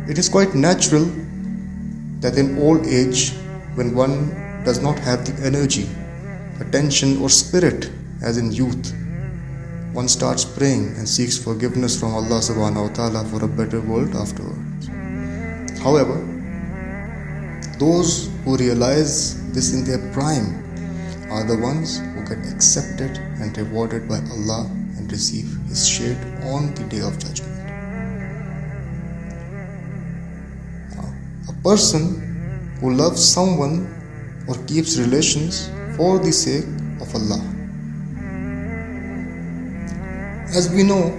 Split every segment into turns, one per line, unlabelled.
It is quite natural that in old age, when one does not have the energy, attention or spirit as in youth, one starts praying and seeks forgiveness from Allah subhanahu wa ta'ala for a better world afterwards. However, those who realize this in their prime are the ones who get accepted and rewarded by Allah and receive His shade on the Day of Judgment. Now, a person who loves someone or keeps relations for the sake of Allah. As we know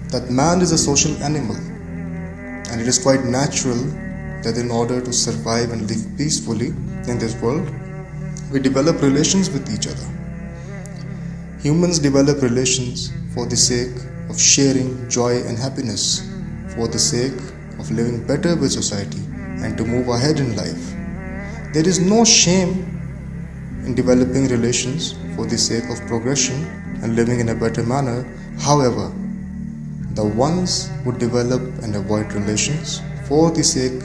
that man is a social animal, and it is quite natural that in order to survive and live peacefully in this world, we develop relations with each other. Humans develop relations for the sake of sharing joy and happiness, for the sake of living better with society and to move ahead in life. There is no shame in developing relations for the sake of progression and living in a better manner. However, the ones who develop and avoid relations for the sake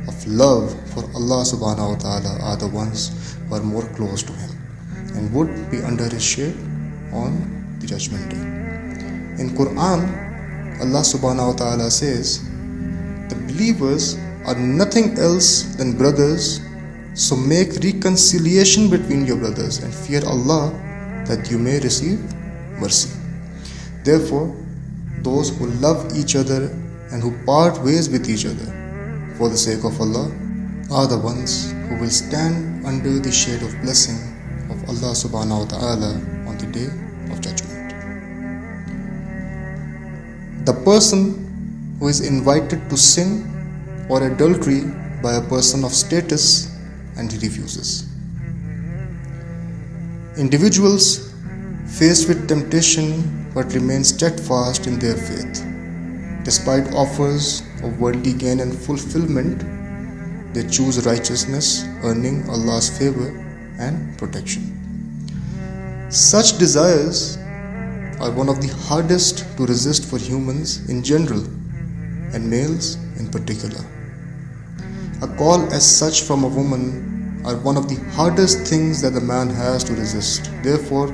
of love for Allah subhanahu wa ta'ala are the ones who are more close to Him and would be under His shade on the Judgment Day. In Quran, Allah subhanahu wa ta'ala says, the believers are nothing else than brothers, so make reconciliation between your brothers and fear Allah that you may receive mercy. Therefore, those who love each other and who part ways with each other for the sake of Allah are the ones who will stand under the shade of blessing of Allah subhanahu wa ta'ala on the Day of Judgment. The person who is invited to sin or adultery by a person of status and he refuses. Individuals faced with temptation but remain steadfast in their faith. Despite offers of worldly gain and fulfillment, they choose righteousness, earning Allah's favor and protection. Such desires are one of the hardest to resist for humans in general and males in particular. A call as such from a woman are one of the hardest things that a man has to resist. Therefore,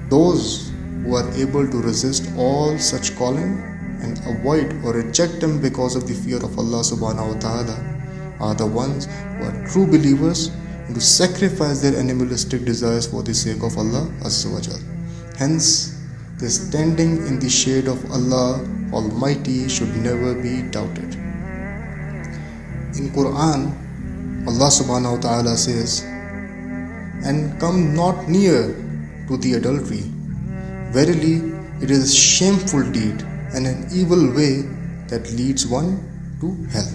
those who are able to resist all such calling and avoid or reject them because of the fear of Allah subhanahu wa ta'ala are the ones who are true believers and who sacrifice their animalistic desires for the sake of Allah Azza wa Jal. Hence, the standing in the shade of Allah Almighty should never be doubted. In Quran, Allah subhanahu wa ta'ala says, and come not near to the adultery. Verily, it is a shameful deed and an evil way that leads one to hell.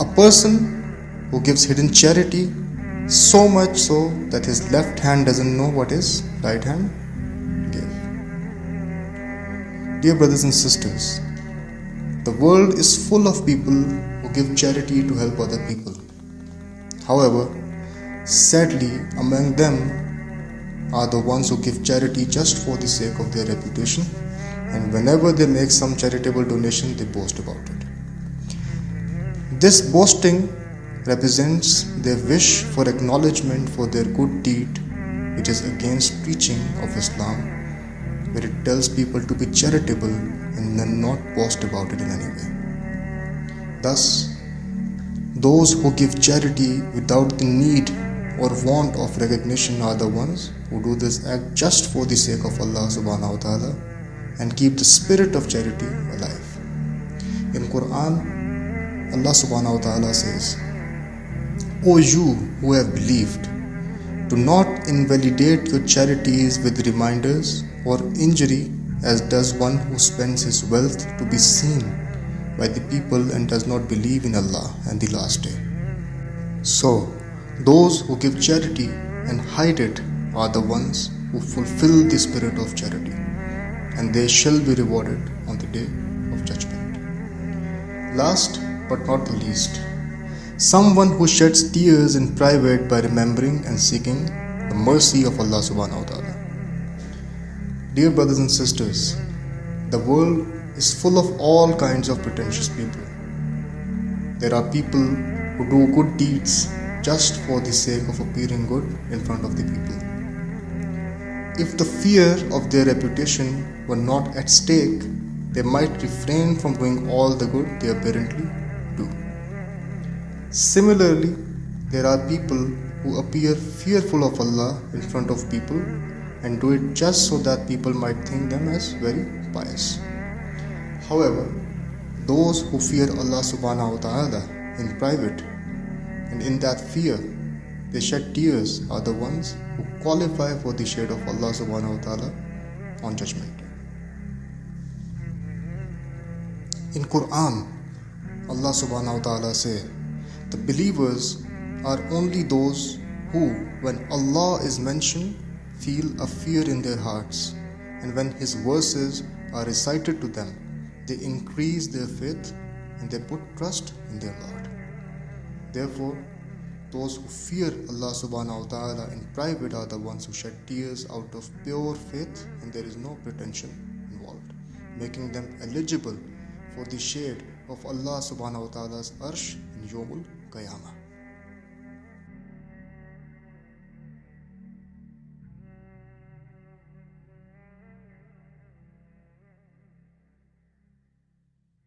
A person who gives hidden charity, so much so that his left hand doesn't know what his right hand gave. Dear brothers and sisters, the world is full of people who give charity to help other people. However, sadly, among them are the ones who give charity just for the sake of their reputation, and whenever they make some charitable donation, they boast about it. This boasting represents their wish for acknowledgement for their good deed, which is against preaching of Islam, where it tells people to be charitable and then not boast about it in any way. Thus, those who give charity without the need or want of recognition are the ones who do this act just for the sake of Allah subhanahu wa ta'ala and keep the spirit of charity alive. In Quran, Allah subhanahu wa ta'ala says, O you who have believed, do not invalidate your charities with reminders or injury, as does one who spends his wealth to be seen by the people and does not believe in Allah and the last day. So, those who give charity and hide it are the ones who fulfill the spirit of charity, and they shall be rewarded on the Day of Judgment. Last but not the least, someone who sheds tears in private by remembering and seeking the mercy of Allah subhanahu wa ta'ala. Dear brothers and sisters, the world is full of all kinds of pretentious people. There are people who do good deeds just for the sake of appearing good in front of the people. If the fear of their reputation were not at stake, they might refrain from doing all the good they apparently do. Similarly, there are people who appear fearful of Allah in front of people and do it just so that people might think them as very pious. However, those who fear Allah subhanahu wa ta'ala in private and in that fear they shed tears are the ones who qualify for the shade of Allah subhanahu wa ta'ala on Judgement Day. In Quran, Allah subhanahu wa ta'ala says, the believers are only those who, when Allah is mentioned, feel a fear in their hearts, and when His verses are recited to them, they increase their faith and they put trust in their Lord. Therefore, those who fear Allah subhanahu wa ta'ala in private are the ones who shed tears out of pure faith and there is no pretension involved, making them eligible for the shade of Allah subhanahu wa ta'ala's arsh in Yawmul Qiyamah.